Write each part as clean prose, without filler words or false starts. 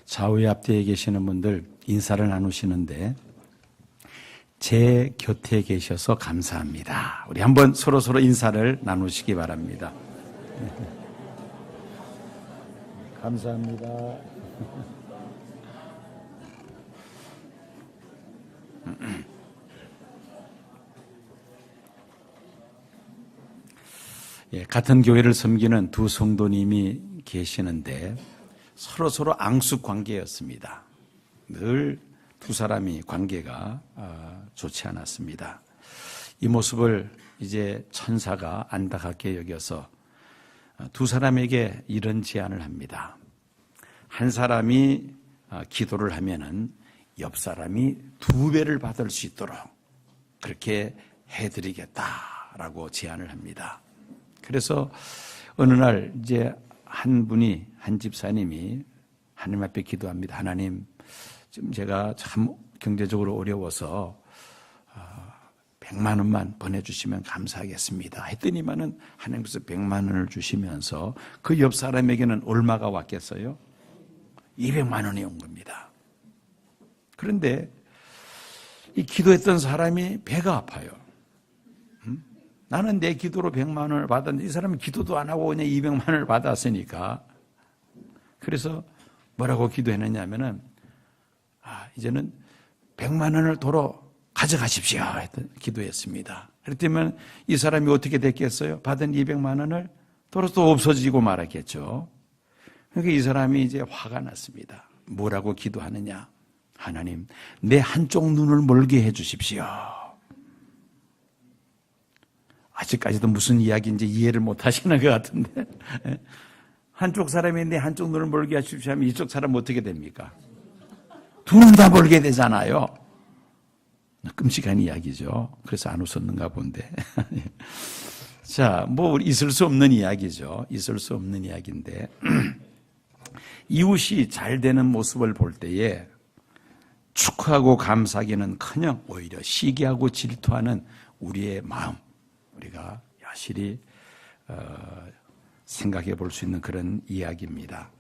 좌우의 앞뒤에 계시는 분들 인사를 나누시는데 제 곁에 계셔서 감사합니다. 우리 한번 서로 인사를 나누시기 바랍니다. 감사합니다. 예, 같은 교회를 섬기는 두 성도님이 계시는데 서로 앙숙 관계였습니다. 늘 두 사람이 관계가 좋지 않았습니다. 이 모습을 이제 천사가 안타깝게 여겨서 두 사람에게 이런 제안을 합니다. 한 사람이 기도를 하면은 옆 사람이 2배를 받을 수 있도록 그렇게 해드리겠다라고 제안을 합니다. 그래서 어느 날 이제 한 집사님이 하나님 앞에 기도합니다. 하나님, 지금 제가 참 경제적으로 어려워서 100만 원만 보내주시면 감사하겠습니다. 했더니만은 하나님께서 100만 원을 주시면서 그 옆 사람에게는 얼마가 왔겠어요? 200만 원이 온 겁니다. 그런데 이 기도했던 사람이 배가 아파요. 나는 내 기도로 100만 원을 받았는데 이 사람은 기도도 안 하고 그냥 200만 원을 받았으니까. 그래서 뭐라고 기도했느냐 하면은 이제는 100만 원을 도로 가져가십시오. 기도했습니다. 그랬더니 이 사람이 어떻게 됐겠어요? 받은 200만 원을 도로 또 없어지고 말았겠죠. 그러니까 이 사람이 이제 화가 났습니다. 뭐라고 기도하느냐? 하나님, 내 한쪽 눈을 멀게 해 주십시오. 아직까지도 무슨 이야기인지 이해를 못 하시는 것 같은데. 한쪽 사람이 내 한쪽 눈을 멀게 하십시오 하면 이쪽 사람은 어떻게 됩니까? 두 눈 다 멀게 되잖아요. 끔찍한 이야기죠. 그래서 안 웃었는가 본데. 자, 있을 수 없는 이야기죠. 있을 수 없는 이야기인데. 이웃이 잘 되는 모습을 볼 때에 축하하고 감사하기는커녕 오히려 시기하고 질투하는 우리의 마음, 우리가 여실히 생각해 볼 수 있는 그런 이야기입니다.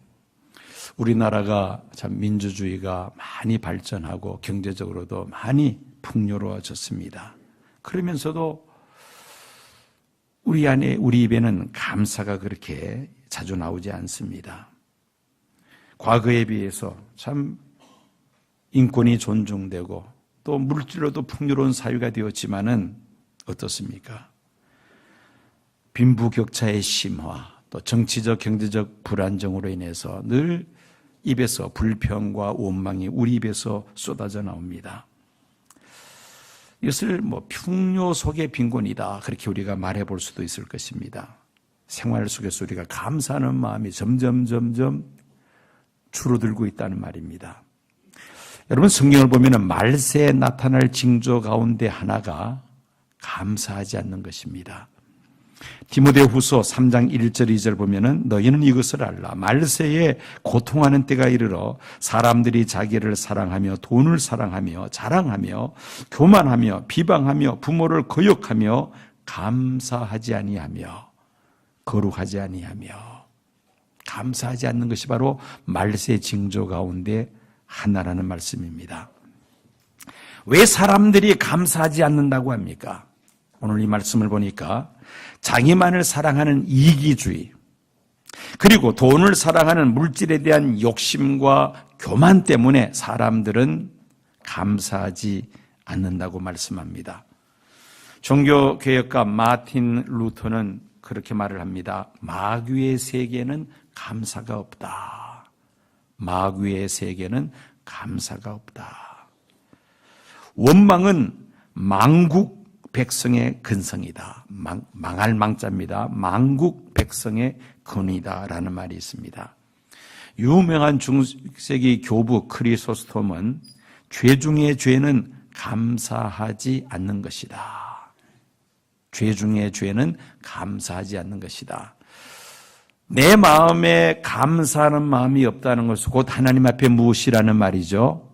우리나라가 참 민주주의가 많이 발전하고 경제적으로도 많이 풍요로워졌습니다. 그러면서도 우리 입에는 감사가 그렇게 자주 나오지 않습니다. 과거에 비해서 참 인권이 존중되고 또 물질로도 풍요로운 사회가 되었지만은 어떻습니까? 빈부격차의 심화, 또 정치적, 경제적 불안정으로 인해서 늘 입에서 불평과 원망이 우리 입에서 쏟아져 나옵니다. 이것을 풍요 속의 빈곤이다, 그렇게 우리가 말해 볼 수도 있을 것입니다. 생활 속에서 우리가 감사하는 마음이 점점 줄어들고 있다는 말입니다. 여러분, 성경을 보면 말세에 나타날 징조 가운데 하나가 감사하지 않는 것입니다. 디모데후서 3장 1절 2절 보면은 너희는 이것을 알라. 말세에 고통하는 때가 이르러 사람들이 자기를 사랑하며 돈을 사랑하며 자랑하며 교만하며 비방하며 부모를 거역하며 감사하지 아니하며 거룩하지 아니하며. 감사하지 않는 것이 바로 말세 징조 가운데 하나라는 말씀입니다. 왜 사람들이 감사하지 않는다고 합니까? 오늘 이 말씀을 보니까 자기만을 사랑하는 이기주의, 그리고 돈을 사랑하는 물질에 대한 욕심과 교만 때문에 사람들은 감사하지 않는다고 말씀합니다. 종교개혁가 마틴 루터는 그렇게 말을 합니다. 마귀의 세계는 감사가 없다. 마귀의 세계는 감사가 없다. 원망은 망국 백성의 근성이다. 망할 망자입니다. 망국 백성의 근이다라는 말이 있습니다. 유명한 중세기 교부 크리소스톰은 죄 중의 죄는 감사하지 않는 것이다. 죄 중에 죄는 감사하지 않는 것이다. 내 마음에 감사하는 마음이 없다는 것은 곧 하나님 앞에 무엇이라는 말이죠?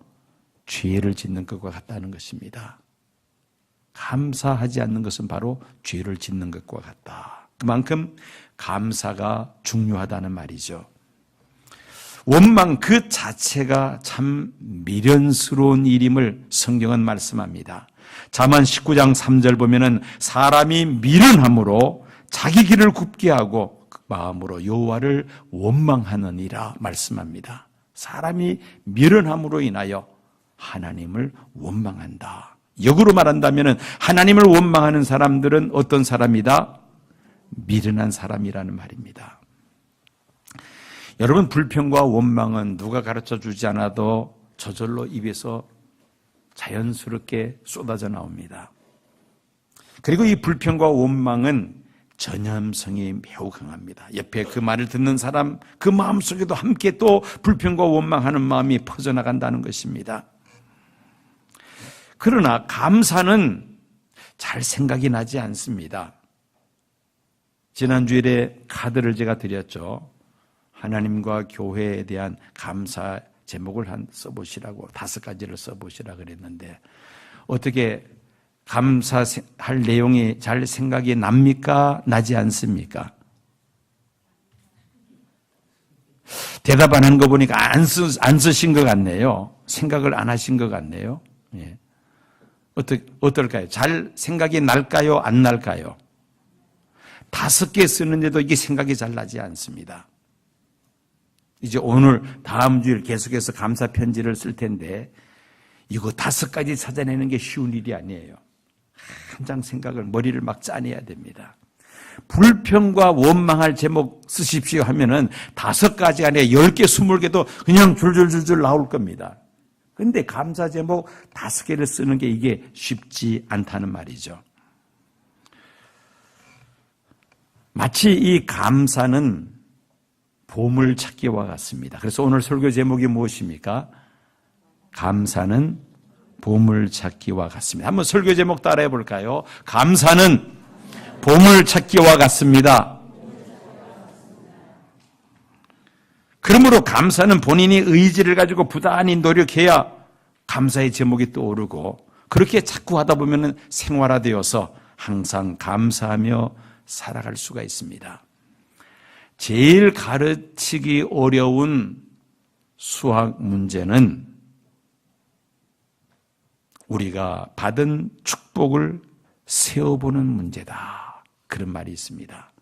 죄를 짓는 것과 같다는 것입니다. 감사하지 않는 것은 바로 죄를 짓는 것과 같다. 그만큼 감사가 중요하다는 말이죠. 원망 그 자체가 참 미련스러운 일임을 성경은 말씀합니다. 잠언 19장 3절 보면은 사람이 미련함으로 자기 길을 굽게 하고 그 마음으로 여호와를 원망하느니라 말씀합니다. 사람이 미련함으로 인하여 하나님을 원망한다. 역으로 말한다면 하나님을 원망하는 사람들은 어떤 사람이다? 미련한 사람이라는 말입니다. 여러분, 불평과 원망은 누가 가르쳐 주지 않아도 저절로 입에서 자연스럽게 쏟아져 나옵니다. 그리고 이 불평과 원망은 전염성이 매우 강합니다. 옆에 그 말을 듣는 사람 그 마음속에도 함께 또 불평과 원망하는 마음이 퍼져나간다는 것입니다. 그러나 감사는 잘 생각이 나지 않습니다. 지난주일에 카드를 제가 드렸죠. 하나님과 교회에 대한 감사 제목을 써보시라고 5가지를 써보시라 그랬는데 어떻게 감사할 내용이 잘 생각이 납니까? 나지 않습니까? 대답 안 하는 거 보니까 안 쓰신 것 같네요. 생각을 안 하신 것 같네요. 예. 어떨까요? 잘 생각이 날까요? 안 날까요? 5개 쓰는데도 이게 생각이 잘 나지 않습니다. 이제 오늘 다음 주일 계속해서 감사 편지를 쓸 텐데 이거 5가지 찾아내는 게 쉬운 일이 아니에요. 한 장 생각을 머리를 막 짜내야 됩니다. 불평과 원망할 제목 쓰십시오 하면은 5가지 안에 10개, 20개도 그냥 줄줄줄줄 나올 겁니다. 그런데 감사 제목 5개를 쓰는 게 이게 쉽지 않다는 말이죠. 마치 이 감사는 보물찾기와 같습니다. 그래서 오늘 설교 제목이 무엇입니까? 감사는 보물찾기와 같습니다. 한번 설교 제목 따라해 볼까요? 감사는 보물찾기와 같습니다. 그러므로 감사는 본인이 의지를 가지고 부단히 노력해야 감사의 제목이 떠오르고 그렇게 자꾸 하다 보면 생활화되어서 항상 감사하며 살아갈 수가 있습니다. 제일 가르치기 어려운 수학 문제는 우리가 받은 축복을 세어보는 문제다. 그런 말이 있습니다.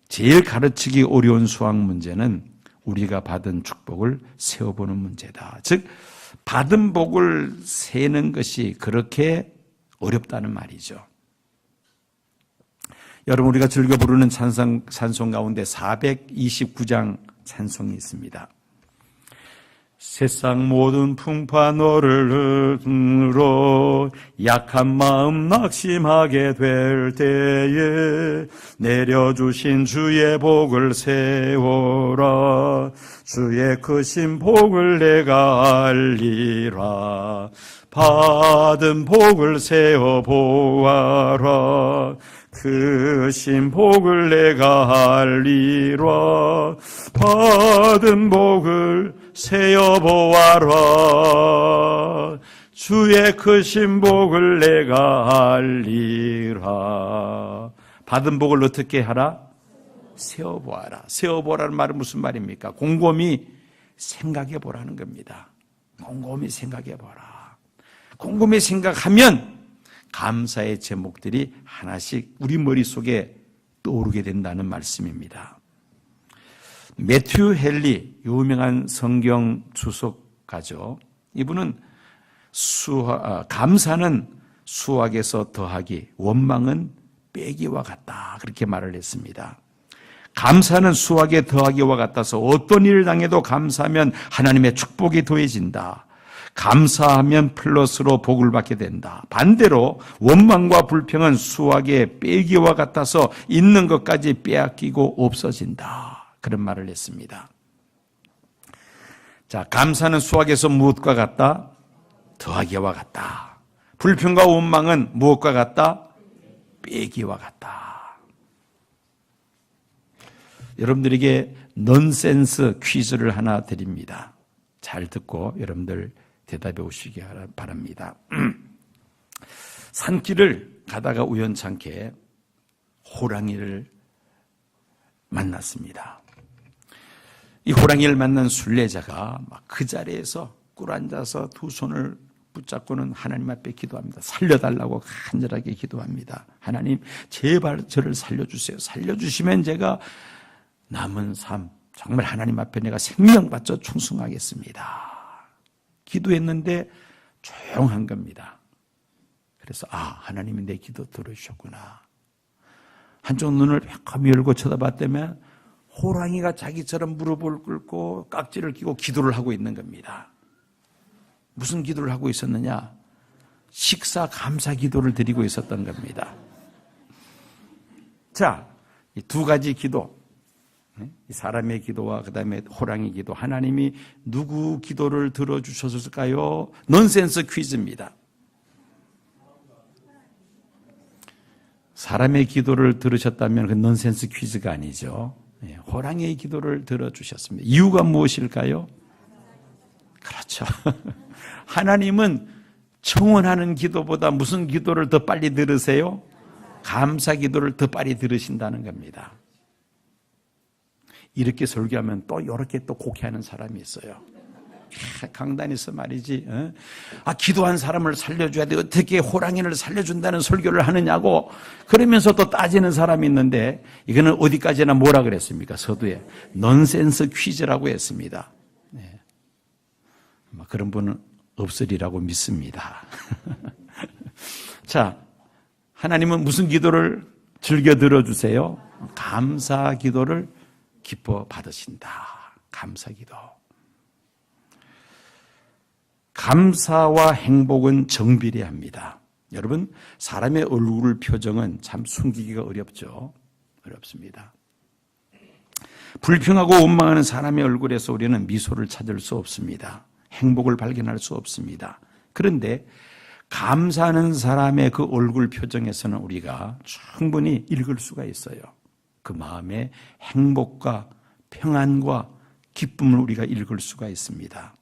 제일 가르치기 어려운 수학 문제는 우리가 받은 축복을 세어보는 문제다. 즉 받은 복을 세는 것이 그렇게 어렵다는 말이죠. 여러분, 우리가 즐겨 부르는 찬송 가운데 429장 찬송이 있습니다. 세상 모든 풍파 너를 으로 약한 마음 낙심하게 될 때에 내려주신 주의 복을 세워라. 주의 크신 복을 내가 알리라. 받은 복을 세워 보아라. 크신 복을 내가 알리라. 받은 복을 세어 보아라. 주의 크신 복을 내가 알리라. 받은 복을 어떻게 하라? 세어 보아라. 세어 보라는 말은 무슨 말입니까? 곰곰이 생각해 보라는 겁니다. 곰곰이 생각해 보라. 곰곰이 생각하면 감사의 제목들이 하나씩 우리 머릿속에 떠오르게 된다는 말씀입니다. 매튜 헨리, 유명한 성경 주석가죠. 이분은 감사는 수학에서 더하기, 원망은 빼기와 같다. 그렇게 말을 했습니다. 감사는 수학의 더하기와 같아서 어떤 일을 당해도 감사하면 하나님의 축복이 더해진다. 감사하면 플러스로 복을 받게 된다. 반대로 원망과 불평은 수학의 빼기와 같아서 있는 것까지 빼앗기고 없어진다. 그런 말을 했습니다. 자, 감사는 수학에서 무엇과 같다? 더하기와 같다. 불평과 원망은 무엇과 같다? 빼기와 같다. 여러분들에게 넌센스 퀴즈를 하나 드립니다. 잘 듣고 여러분들 대답해 오시기 바랍니다. 산길을 가다가 우연찮게 호랑이를 만났습니다. 이 호랑이를 만난 순례자가 막 그 자리에서 꿇어앉아서 두 손을 붙잡고는 하나님 앞에 기도합니다. 살려달라고 간절하게 기도합니다. 하나님, 제발 저를 살려주세요. 살려주시면 제가 남은 삶 정말 하나님 앞에 내가 생명 바쳐 충성하겠습니다. 기도했는데 조용한 겁니다. 그래서 하나님이 내 기도 들어주셨구나. 한쪽 눈을 매콤히 열고 쳐다봤다면 호랑이가 자기처럼 무릎을 꿇고 깍지를 끼고 기도를 하고 있는 겁니다. 무슨 기도를 하고 있었느냐? 식사 감사 기도를 드리고 있었던 겁니다. 자, 이 두 가지 기도, 사람의 기도와 그 다음에 호랑이 기도, 하나님이 누구 기도를 들어주셨을까요? 넌센스 퀴즈입니다. 사람의 기도를 들으셨다면 그 넌센스 퀴즈가 아니죠. 호랑이의 기도를 들어주셨습니다. 이유가 무엇일까요? 그렇죠. 하나님은 청원하는 기도보다 무슨 기도를 더 빨리 들으세요? 감사 기도를 더 빨리 들으신다는 겁니다. 이렇게 설교하면 또 이렇게 또 곡해하는 사람이 있어요. 강단에서 말이지, 기도한 사람을 살려줘야 돼. 어떻게 호랑이를 살려준다는 설교를 하느냐고 그러면서 또 따지는 사람이 있는데, 이거는 어디까지나 뭐라 그랬습니까? 서두에 넌센스 퀴즈라고 했습니다. 네. 그런 분은 없으리라고 믿습니다. 자, 하나님은 무슨 기도를 즐겨 들어주세요? 감사 기도를 기뻐 받으신다. 감사 기도. 감사와 행복은 정비례합니다. 여러분, 사람의 얼굴 표정은 참 숨기기가 어렵죠. 어렵습니다. 불평하고 원망하는 사람의 얼굴에서 우리는 미소를 찾을 수 없습니다. 행복을 발견할 수 없습니다. 그런데 감사하는 사람의 그 얼굴 표정에서는 우리가 충분히 읽을 수가 있어요. 그 마음의 행복과 평안과 기쁨을 우리가 읽을 수가 있습니다.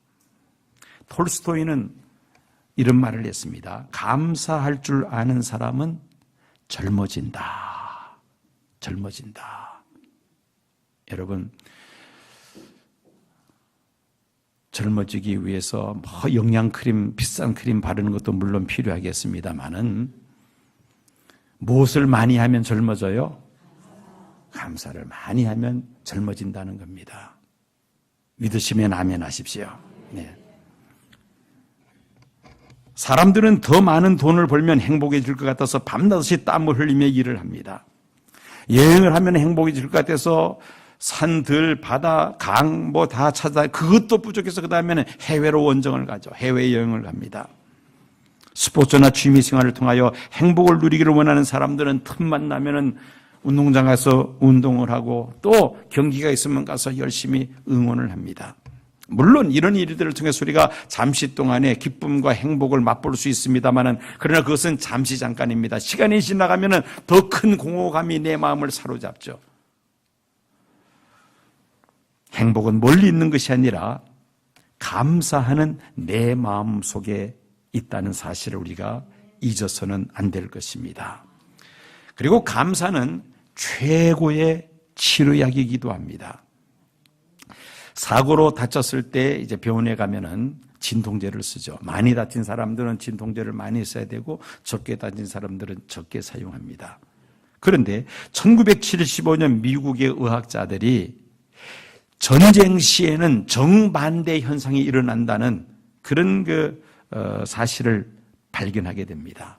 톨스토이는 이런 말을 했습니다. 감사할 줄 아는 사람은 젊어진다. 젊어진다. 여러분, 젊어지기 위해서 영양크림, 비싼 크림 바르는 것도 물론 필요하겠습니다만은 무엇을 많이 하면 젊어져요? 감사를 많이 하면 젊어진다는 겁니다. 믿으시면 아멘 하십시오. 네. 사람들은 더 많은 돈을 벌면 행복해질 것 같아서 밤낮없이 땀을 흘리며 일을 합니다. 여행을 하면 행복해질 것 같아서 산, 들, 바다, 강 다 찾아, 그것도 부족해서 그 다음에는 해외로 원정을 가죠. 해외여행을 갑니다. 스포츠나 취미생활을 통하여 행복을 누리기를 원하는 사람들은 틈만 나면은 운동장 가서 운동을 하고 또 경기가 있으면 가서 열심히 응원을 합니다. 물론 이런 일들을 통해서 우리가 잠시 동안의 기쁨과 행복을 맛볼 수 있습니다만은, 그러나 그것은 잠시 잠깐입니다. 시간이 지나가면은 더 큰 공허감이 내 마음을 사로잡죠. 행복은 멀리 있는 것이 아니라 감사하는 내 마음 속에 있다는 사실을 우리가 잊어서는 안 될 것입니다. 그리고 감사는 최고의 치료약이기도 합니다. 사고로 다쳤을 때 이제 병원에 가면은 진통제를 쓰죠. 많이 다친 사람들은 진통제를 많이 써야 되고 적게 다친 사람들은 적게 사용합니다. 그런데 1975년 미국의 의학자들이 전쟁 시에는 정반대 현상이 일어난다는 그런 사실을 발견하게 됩니다.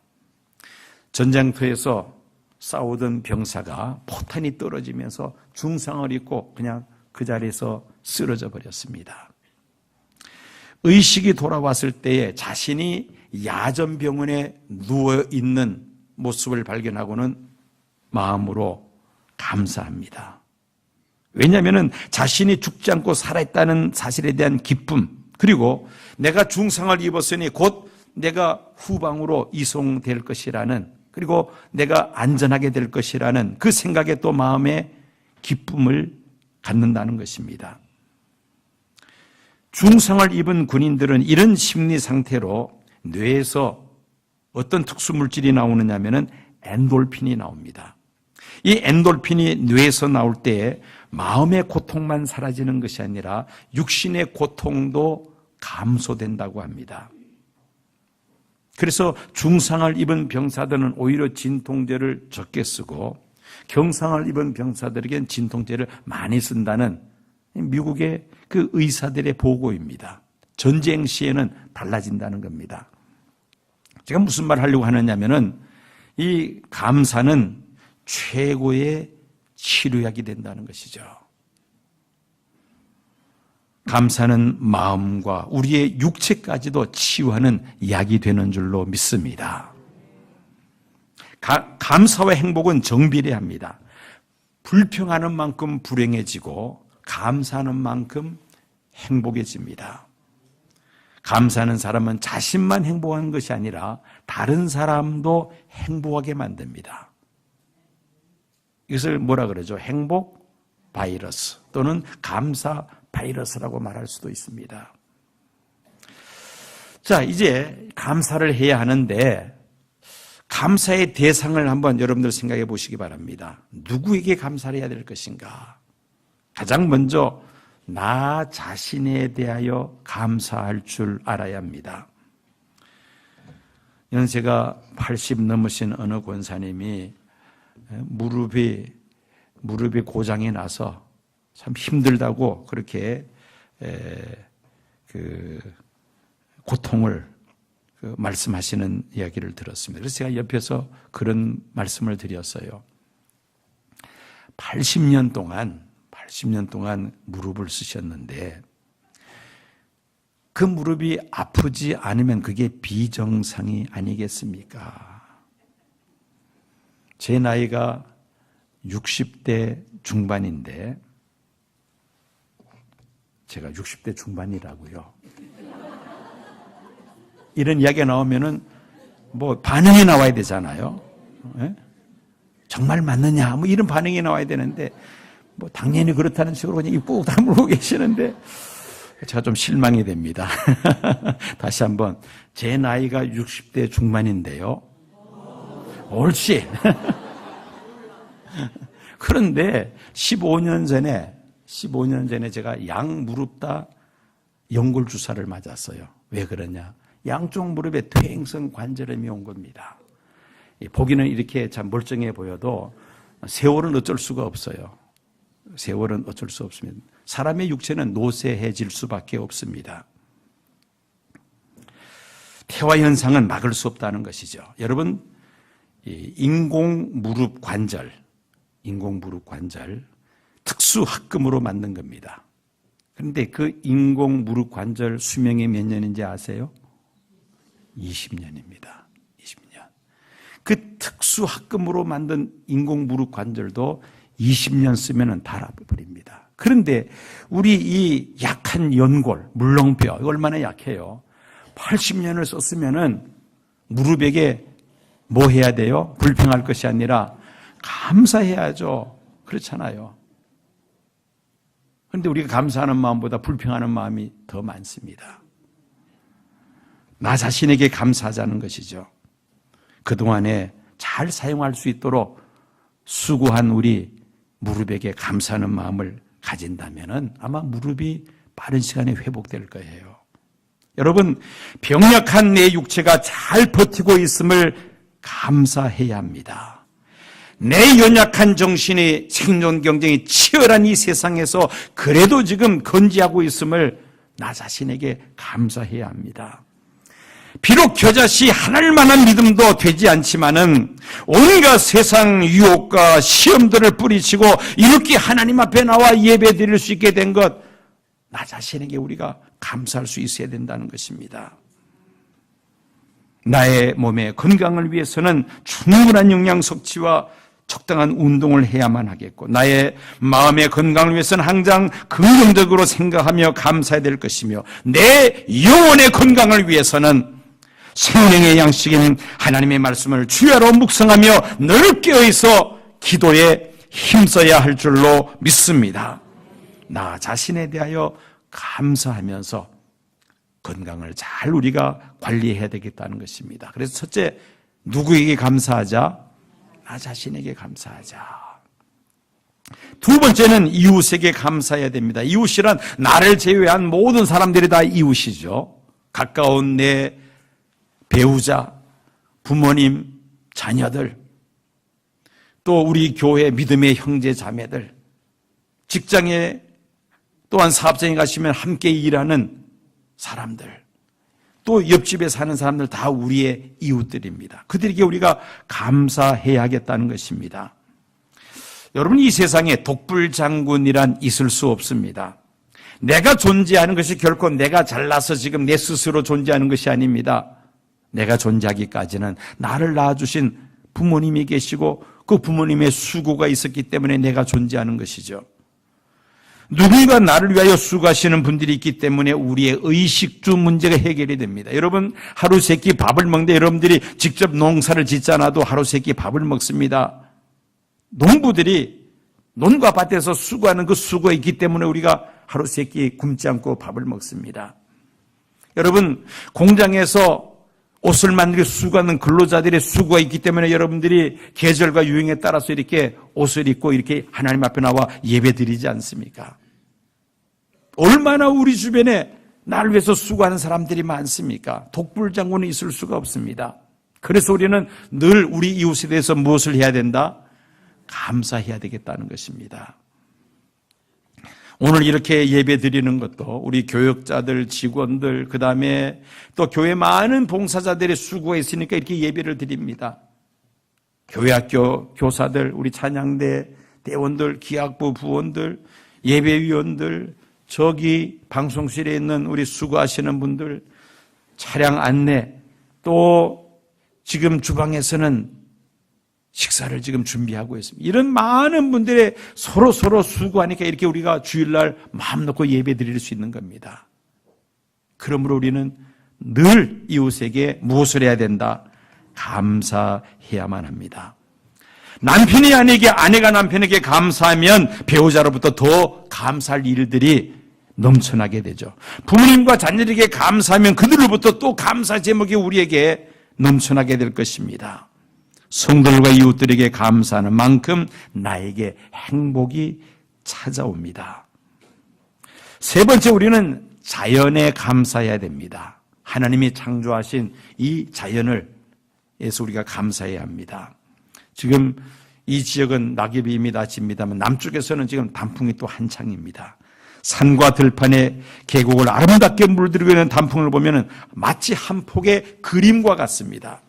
전쟁터에서 싸우던 병사가 포탄이 떨어지면서 중상을 입고 그냥 그 자리에서 쓰러져 버렸습니다. 의식이 돌아왔을 때에 자신이 야전병원에 누워있는 모습을 발견하고는 마음으로 감사합니다. 왜냐하면 자신이 죽지 않고 살아있다는 사실에 대한 기쁨, 그리고 내가 중상을 입었으니 곧 내가 후방으로 이송될 것이라는 그리고 내가 안전하게 될 것이라는 그 생각에 또 마음에 기쁨을 갖는다는 것입니다. 중상을 입은 군인들은 이런 심리 상태로 뇌에서 어떤 특수 물질이 나오느냐면은 엔돌핀이 나옵니다. 이 엔돌핀이 뇌에서 나올 때 마음의 고통만 사라지는 것이 아니라 육신의 고통도 감소된다고 합니다. 그래서 중상을 입은 병사들은 오히려 진통제를 적게 쓰고 경상을 입은 병사들에게는 진통제를 많이 쓴다는 미국의 그 의사들의 보고입니다. 전쟁 시에는 달라진다는 겁니다. 제가 무슨 말을 하려고 하느냐면은 이 감사는 최고의 치료약이 된다는 것이죠. 감사는 마음과 우리의 육체까지도 치유하는 약이 되는 줄로 믿습니다. 감사와 행복은 정비례합니다. 불평하는 만큼 불행해지고 감사하는 만큼 행복해집니다. 감사하는 사람은 자신만 행복한 것이 아니라 다른 사람도 행복하게 만듭니다. 이것을 뭐라 그러죠? 행복 바이러스 또는 감사 바이러스라고 말할 수도 있습니다. 자, 이제 감사를 해야 하는데 감사의 대상을 한번 여러분들 생각해 보시기 바랍니다. 누구에게 감사를 해야 될 것인가? 가장 먼저 나 자신에 대하여 감사할 줄 알아야 합니다. 연세가 80 넘으신 어느 권사님이 무릎이 고장이 나서 참 힘들다고 그렇게 고통을 말씀하시는 이야기를 들었습니다. 그래서 제가 옆에서 그런 말씀을 드렸어요. 80년 동안 무릎을 쓰셨는데 그 무릎이 아프지 않으면 그게 비정상이 아니겠습니까? 제 나이가 60대 중반인데 제가 60대 중반이라고요. 이런 이야기가 나오면은 뭐 반응이 나와야 되잖아요. 예? 정말 맞느냐? 뭐 이런 반응이 나와야 되는데 뭐 당연히 그렇다는 식으로 그냥 입 꾹 다물고 계시는데 제가 좀 실망이 됩니다. 다시 한번 제 나이가 60대 중반인데요. 옳지. 그런데 15년 전에 제가 양 무릎 다 연골 주사를 맞았어요. 왜 그러냐? 양쪽 무릎에 퇴행성 관절염이 온 겁니다. 보기는 이렇게 참 멀쩡해 보여도 세월은 어쩔 수가 없어요. 세월은 어쩔 수 없습니다. 사람의 육체는 노쇠해질 수밖에 없습니다. 퇴화 현상은 막을 수 없다는 것이죠. 여러분, 인공 무릎 관절 특수 합금으로 만든 겁니다. 그런데 그 인공 무릎 관절 수명이 몇 년인지 아세요? 20년입니다. 20년. 그 특수 합금으로 만든 인공 무릎 관절도 20년 쓰면은 닳아버립니다. 그런데 우리 이 약한 연골, 물렁뼈, 이거 얼마나 약해요? 80년을 썼으면은 무릎에게 뭐 해야 돼요? 불평할 것이 아니라 감사해야죠. 그렇잖아요. 그런데 우리가 감사하는 마음보다 불평하는 마음이 더 많습니다. 나 자신에게 감사하자는 것이죠. 그동안에 잘 사용할 수 있도록 수고한 우리 무릎에게 감사하는 마음을 가진다면 아마 무릎이 빠른 시간에 회복될 거예요. 여러분, 병약한 내 육체가 잘 버티고 있음을 감사해야 합니다. 내 연약한 정신이 생존 경쟁이 치열한 이 세상에서 그래도 지금 건지하고 있음을 나 자신에게 감사해야 합니다. 비록 겨자씨 하나일 만한 믿음도 되지 않지만은 온갖 세상 유혹과 시험들을 뿌리치고 이렇게 하나님 앞에 나와 예배 드릴 수 있게 된 것, 나 자신에게 우리가 감사할 수 있어야 된다는 것입니다. 나의 몸의 건강을 위해서는 충분한 영양 섭취와 적당한 운동을 해야만 하겠고, 나의 마음의 건강을 위해서는 항상 긍정적으로 생각하며 감사해야 될 것이며, 내 영혼의 건강을 위해서는 생명의 양식인 하나님의 말씀을 주야로 묵상하며 늘 깨어있어 기도에 힘써야 할 줄로 믿습니다. 나 자신에 대하여 감사하면서 건강을 잘 우리가 관리해야 되겠다는 것입니다. 그래서 첫째, 누구에게 감사하자? 나 자신에게 감사하자. 두 번째는 이웃에게 감사해야 됩니다. 이웃이란 나를 제외한 모든 사람들이 다 이웃이죠. 가까운 내 배우자, 부모님, 자녀들, 또 우리 교회 믿음의 형제 자매들, 직장에 또한 사업장에 가시면 함께 일하는 사람들, 또 옆집에 사는 사람들 다 우리의 이웃들입니다. 그들에게 우리가 감사해야 하겠다는 것입니다. 여러분, 이 세상에 독불장군이란 있을 수 없습니다. 내가 존재하는 것이 결코 내가 잘나서 지금 내 스스로 존재하는 것이 아닙니다. 내가 존재하기까지는 나를 낳아주신 부모님이 계시고 그 부모님의 수고가 있었기 때문에 내가 존재하는 것이죠. 누군가 나를 위하여 수고하시는 분들이 있기 때문에 우리의 의식주 문제가 해결이 됩니다. 여러분, 하루 세 끼 밥을 먹는데 여러분들이 직접 농사를 짓지 않아도 하루 세 끼 밥을 먹습니다. 농부들이 논과 밭에서 수고하는 그 수고가 있기 때문에 우리가 하루 세 끼 굶지 않고 밥을 먹습니다. 여러분, 공장에서 옷을 만들기 수고하는 근로자들의 수고가 있기 때문에 여러분들이 계절과 유행에 따라서 이렇게 옷을 입고 이렇게 하나님 앞에 나와 예배 드리지 않습니까? 얼마나 우리 주변에 나를 위해서 수고하는 사람들이 많습니까? 독불장군은 있을 수가 없습니다. 그래서 우리는 늘 우리 이웃에 대해서 무엇을 해야 된다? 감사해야 되겠다는 것입니다. 오늘 이렇게 예배 드리는 것도 우리 교역자들, 직원들, 그 다음에 또 교회 많은 봉사자들의 수고가 있으니까 이렇게 예배를 드립니다. 교회학교 교사들, 우리 찬양대 대원들, 기악부 부원들, 예배위원들, 저기 방송실에 있는 우리 수고하시는 분들, 차량 안내, 또 지금 주방에서는 식사를 지금 준비하고 있습니다. 이런 많은 분들의 서로 수고하니까 이렇게 우리가 주일날 마음 놓고 예배 드릴 수 있는 겁니다. 그러므로 우리는 늘 이웃에게 무엇을 해야 된다? 감사해야만 합니다. 남편이 아내에게, 아내가 남편에게 감사하면 배우자로부터 더 감사할 일들이 넘쳐나게 되죠. 부모님과 자녀에게 감사하면 그들로부터 또 감사 제목이 우리에게 넘쳐나게 될 것입니다. 성도들과 이웃들에게 감사하는 만큼 나에게 행복이 찾아옵니다. 세 번째, 우리는 자연에 감사해야 됩니다. 하나님이 창조하신 이 자연에서 우리가 감사해야 합니다. 지금 이 지역은 낙엽이 이미 맺힙니다만 남쪽에서는 지금 단풍이 또 한창입니다. 산과 들판의 계곡을 아름답게 물들이고 있는 단풍을 보면 마치 한 폭의 그림과 같습니다.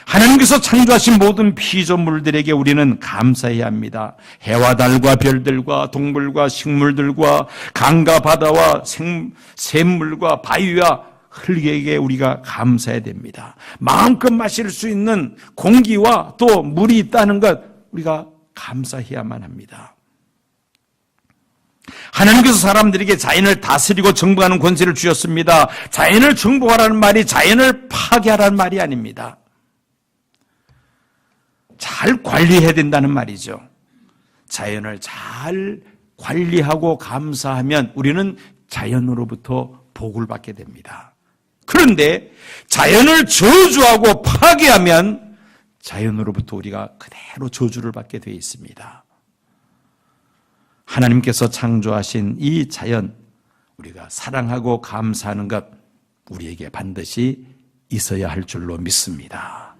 하나님께서 창조하신 모든 피조물들에게 우리는 감사해야 합니다. 해와 달과 별들과 동물과 식물들과 강과 바다와 샘물과 바위와 흙에게 우리가 감사해야 됩니다. 마음껏 마실 수 있는 공기와 또 물이 있다는 것 우리가 감사해야만 합니다. 하나님께서 사람들에게 자연을 다스리고 정복하는 권세를 주셨습니다. 자연을 정복하라는 말이 자연을 파괴하라는 말이 아닙니다. 잘 관리해야 된다는 말이죠. 자연을 잘 관리하고 감사하면 우리는 자연으로부터 복을 받게 됩니다. 그런데 자연을 저주하고 파괴하면 자연으로부터 우리가 그대로 저주를 받게 되어 있습니다. 하나님께서 창조하신 이 자연, 우리가 사랑하고 감사하는 것 우리에게 반드시 있어야 할 줄로 믿습니다.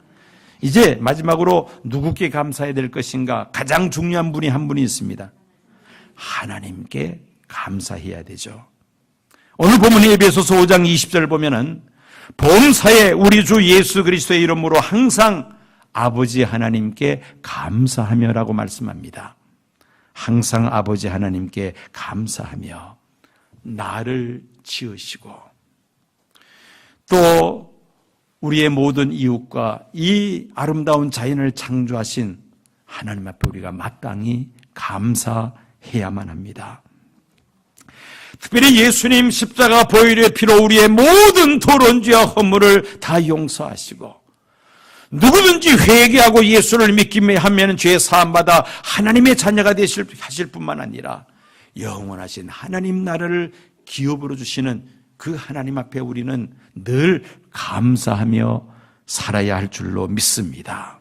이제 마지막으로 누구께 감사해야 될 것인가? 가장 중요한 분이 한 분이 있습니다. 하나님께 감사해야 되죠. 오늘 본문의 에베소서 5장 20절을 보면은 범사에 우리 주 예수 그리스도의 이름으로 항상 아버지 하나님께 감사하며라고 말씀합니다. 항상 아버지 하나님께 감사하며 나를 지으시고 또 우리의 모든 이웃과 이 아름다운 자연을 창조하신 하나님 앞에 우리가 마땅히 감사해야만 합니다. 특별히 예수님 십자가 보혈의 피로 우리의 모든 도론죄와 허물을 다 용서하시고 누구든지 회개하고 예수를 믿기만 하면 죄 사함받아 하나님의 자녀가 하실 뿐만 아니라 영원하신 하나님 나라를 기업으로 주시는 그 하나님 앞에 우리는 늘 감사하며 살아야 할 줄로 믿습니다.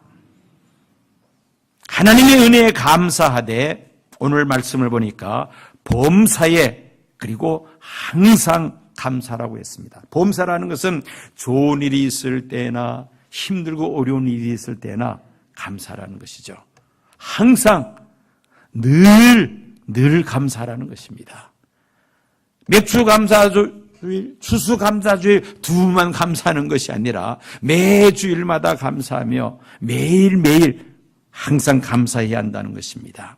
하나님의 은혜에 감사하되 오늘 말씀을 보니까 범사에 그리고 항상 감사라고 했습니다. 범사라는 것은 좋은 일이 있을 때나 힘들고 어려운 일이 있을 때나 감사라는 것이죠. 항상 늘 감사라는 것입니다. 맥주 감사주일, 추수 감사주일 두만 감사하는 것이 아니라 매주일마다 감사하며 매일매일 항상 감사해야 한다는 것입니다.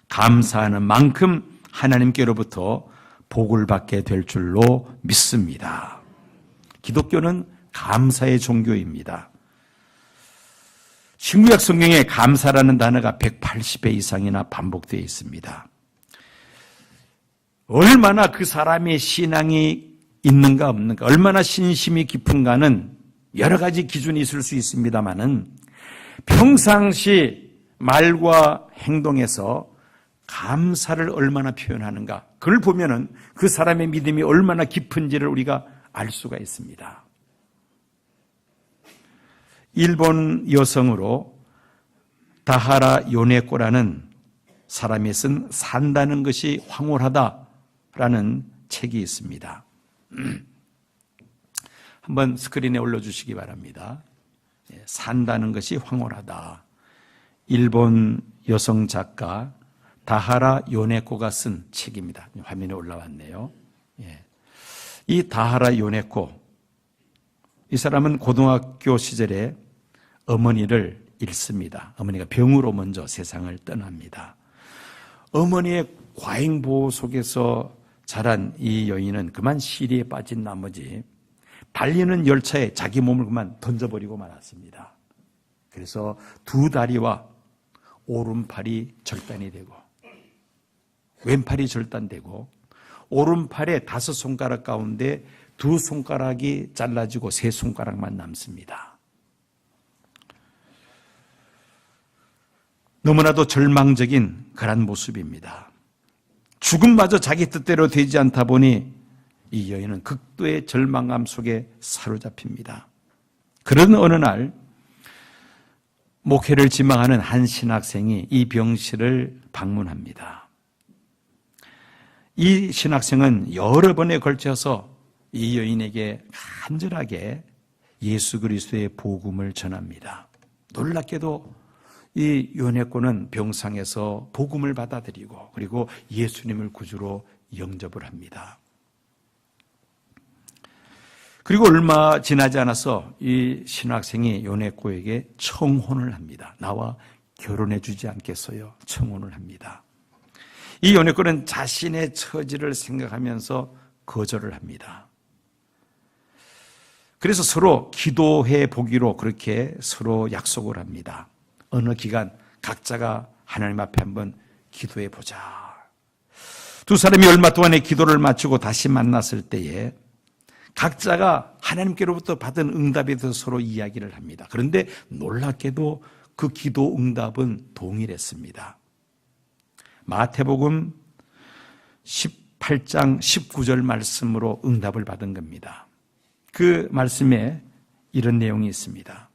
감사하는 만큼 하나님께로부터 복을 받게 될 줄로 믿습니다. 기독교는 감사의 종교입니다. 신구약 성경에 감사라는 단어가 180회 이상이나 반복되어 있습니다. 얼마나 그 사람의 신앙이 있는가 없는가, 얼마나 신심이 깊은가는 여러 가지 기준이 있을 수 있습니다만은 평상시 말과 행동에서 감사를 얼마나 표현하는가, 그걸 보면은 그 사람의 믿음이 얼마나 깊은지를 우리가 알 수가 있습니다. 일본 여성으로 다하라 요네코라는 사람이 쓴 산다는 것이 황홀하다라는 책이 있습니다. 한번 스크린에 올려주시기 바랍니다. 산다는 것이 황홀하다. 일본 여성 작가 다하라 요네코가 쓴 책입니다. 화면에 올라왔네요. 이 다하라 요네코, 이 사람은 고등학교 시절에 어머니를 잃습니다. 어머니가 병으로 먼저 세상을 떠납니다. 어머니의 과잉보호 속에서 자란 이 여인은 그만 시리에 빠진 나머지 달리는 열차에 자기 몸을 그만 던져버리고 말았습니다. 그래서 두 다리와 오른팔이 절단이 되고 왼팔이 절단되고 오른팔의 5손가락 가운데 2손가락이 잘라지고 3손가락만 남습니다. 너무나도 절망적인 그런 모습입니다. 죽음마저 자기 뜻대로 되지 않다 보니 이 여인은 극도의 절망감 속에 사로잡힙니다. 그런 어느 날 목회를 지망하는 한 신학생이 이 병실을 방문합니다. 이 신학생은 여러 번에 걸쳐서 이 여인에게 간절하게 예수 그리스도의 복음을 전합니다. 놀랍게도 이 요네코는 병상에서 복음을 받아들이고 그리고 예수님을 구주로 영접을 합니다. 그리고 얼마 지나지 않아서 이 신학생이 요네코에게 청혼을 합니다. 나와 결혼해 주지 않겠어요? 청혼을 합니다. 이 요네코는 자신의 처지를 생각하면서 거절을 합니다. 그래서 서로 기도해 보기로 그렇게 서로 약속을 합니다. 어느 기간 각자가 하나님 앞에 한번 기도해 보자. 두 사람이 얼마 동안의 기도를 마치고 다시 만났을 때에 각자가 하나님께로부터 받은 응답에 대해서 서로 이야기를 합니다. 그런데 놀랍게도 그 기도 응답은 동일했습니다. 마태복음 18장 19절 말씀으로 응답을 받은 겁니다. 그 말씀에 이런 내용이 있습니다.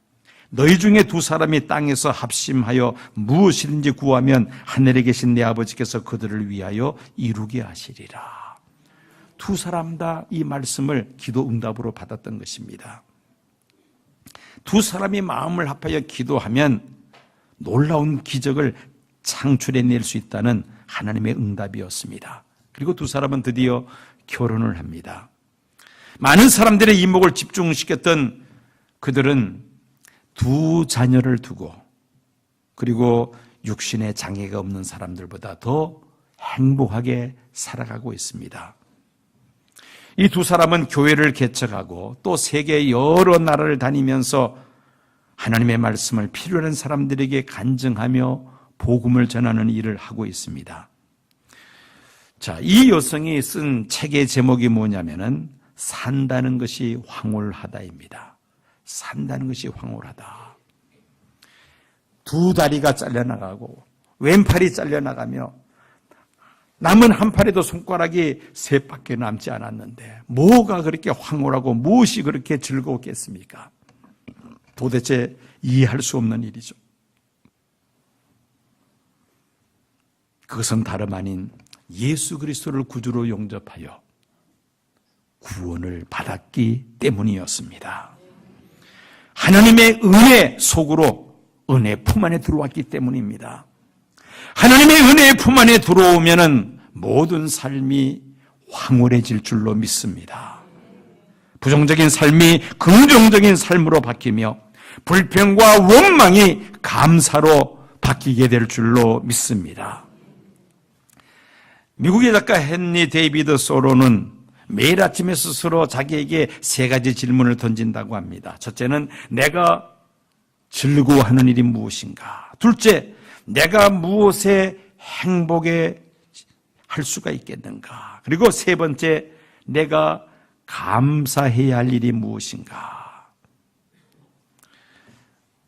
너희 중에 두 사람이 땅에서 합심하여 무엇이든지 구하면 하늘에 계신 내 아버지께서 그들을 위하여 이루게 하시리라. 두 사람 다 이 말씀을 기도 응답으로 받았던 것입니다. 두 사람이 마음을 합하여 기도하면 놀라운 기적을 창출해낼 수 있다는 하나님의 응답이었습니다. 그리고 두 사람은 드디어 결혼을 합니다. 많은 사람들의 이목을 집중시켰던 그들은 두 자녀를 두고 그리고 육신의 장애가 없는 사람들보다 더 행복하게 살아가고 있습니다. 이 두 사람은 교회를 개척하고 또 세계 여러 나라를 다니면서 하나님의 말씀을 필요한 사람들에게 간증하며 복음을 전하는 일을 하고 있습니다. 자, 이 여성이 쓴 책의 제목이 뭐냐면은 산다는 것이 황홀하다입니다. 산다는 것이 황홀하다. 두 다리가 잘려나가고 왼팔이 잘려나가며 남은 한 팔에도 손가락이 셋밖에 남지 않았는데 뭐가 그렇게 황홀하고 무엇이 그렇게 즐거웠겠습니까? 도대체 이해할 수 없는 일이죠. 그것은 다름 아닌 예수 그리스도를 구주로 영접하여 구원을 받았기 때문이었습니다. 하나님의 은혜 속으로 은혜 품 안에 들어왔기 때문입니다. 하나님의 은혜의 품 안에 들어오면은 모든 삶이 황홀해질 줄로 믿습니다. 부정적인 삶이 긍정적인 삶으로 바뀌며 불평과 원망이 감사로 바뀌게 될 줄로 믿습니다. 미국의 작가 헨리 데이비드 소로는 매일 아침에 스스로 자기에게 세 가지 질문을 던진다고 합니다. 첫째는 내가 즐거워하는 일이 무엇인가? 둘째, 내가 무엇에 행복해 할 수가 있겠는가? 그리고 세 번째, 내가 감사해야 할 일이 무엇인가?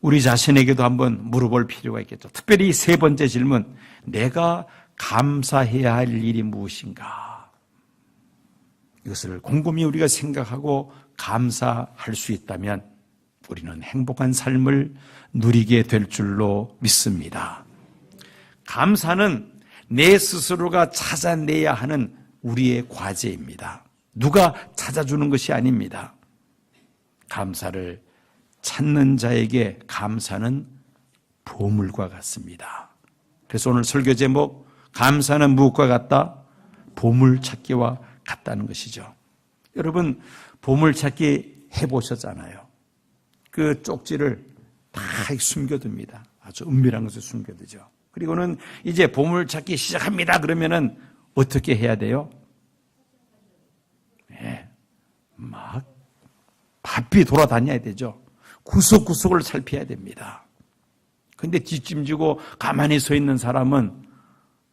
우리 자신에게도 한번 물어볼 필요가 있겠죠. 특별히 세 번째 질문, 내가 감사해야 할 일이 무엇인가? 이것을 곰곰이 우리가 생각하고 감사할 수 있다면 우리는 행복한 삶을 누리게 될 줄로 믿습니다. 감사는 내 스스로가 찾아내야 하는 우리의 과제입니다. 누가 찾아주는 것이 아닙니다. 감사를 찾는 자에게 감사는 보물과 같습니다. 그래서 오늘 설교 제목 감사는 무엇과 같다? 보물찾기와 같다는 것이죠. 여러분 보물찾기 해보셨잖아요. 그 쪽지를 다 숨겨둡니다. 아주 은밀한 것을 숨겨두죠. 그리고는 이제 보물찾기 시작합니다. 그러면은 어떻게 해야 돼요? 네, 막 바삐 돌아다녀야 되죠. 구석구석을 살펴야 됩니다. 근데 뒷짐지고 가만히 서 있는 사람은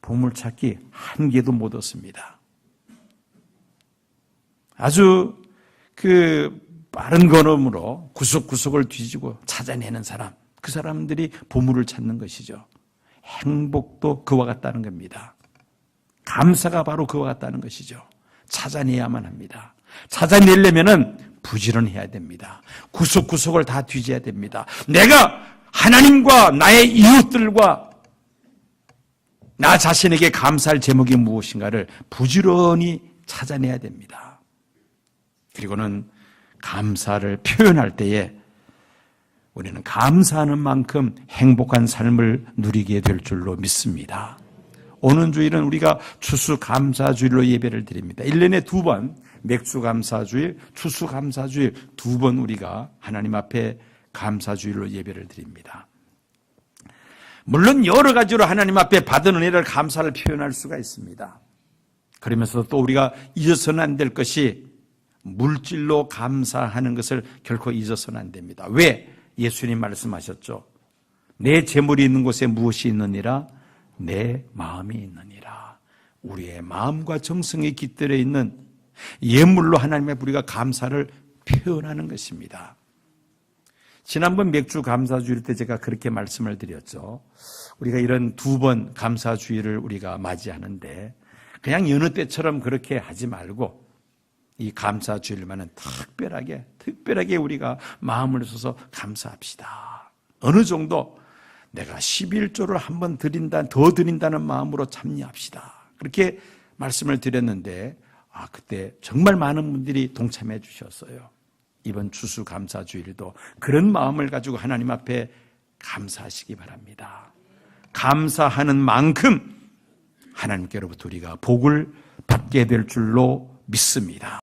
보물찾기 한 개도 못 얻습니다. 아주 빠른 걸음으로 구석구석을 뒤지고 찾아내는 사람, 그 사람들이 보물을 찾는 것이죠. 행복도 그와 같다는 겁니다. 감사가 바로 그와 같다는 것이죠. 찾아내야만 합니다. 찾아내려면은 부지런해야 됩니다. 구석구석을 다 뒤져야 됩니다. 내가 하나님과 나의 이웃들과 나 자신에게 감사할 제목이 무엇인가를 부지런히 찾아내야 됩니다. 그리고는 감사를 표현할 때에 우리는 감사하는 만큼 행복한 삶을 누리게 될 줄로 믿습니다. 오는 주일은 우리가 추수감사주일로 예배를 드립니다. 1년에 2번 맥주감사주일, 추수감사주일 2번 우리가 하나님 앞에 감사주일로 예배를 드립니다. 물론 여러 가지로 하나님 앞에 받은 은혜를 감사를 표현할 수가 있습니다. 그러면서 또 우리가 잊어서는 안 될 것이 물질로 감사하는 것을 결코 잊어서는 안 됩니다. 왜? 예수님 말씀하셨죠. 내 재물이 있는 곳에 무엇이 있느니라? 내 마음이 있느니라. 우리의 마음과 정성이 깃들어 있는 예물로 하나님의 우리가 감사를 표현하는 것입니다. 지난번 맥주 감사주일 때 제가 그렇게 말씀을 드렸죠. 우리가 이런 2번 감사주일을 우리가 맞이하는데 그냥 여느 때처럼 그렇게 하지 말고 이 감사주일만은 특별하게 우리가 마음을 써서 감사합시다. 어느 정도 내가 11조를 한번 더 드린다는 마음으로 참여합시다. 그렇게 말씀을 드렸는데 그때 정말 많은 분들이 동참해 주셨어요. 이번 추수감사주일도 그런 마음을 가지고 하나님 앞에 감사하시기 바랍니다. 감사하는 만큼 하나님께로부터 우리가 복을 받게 될 줄로 믿습니다.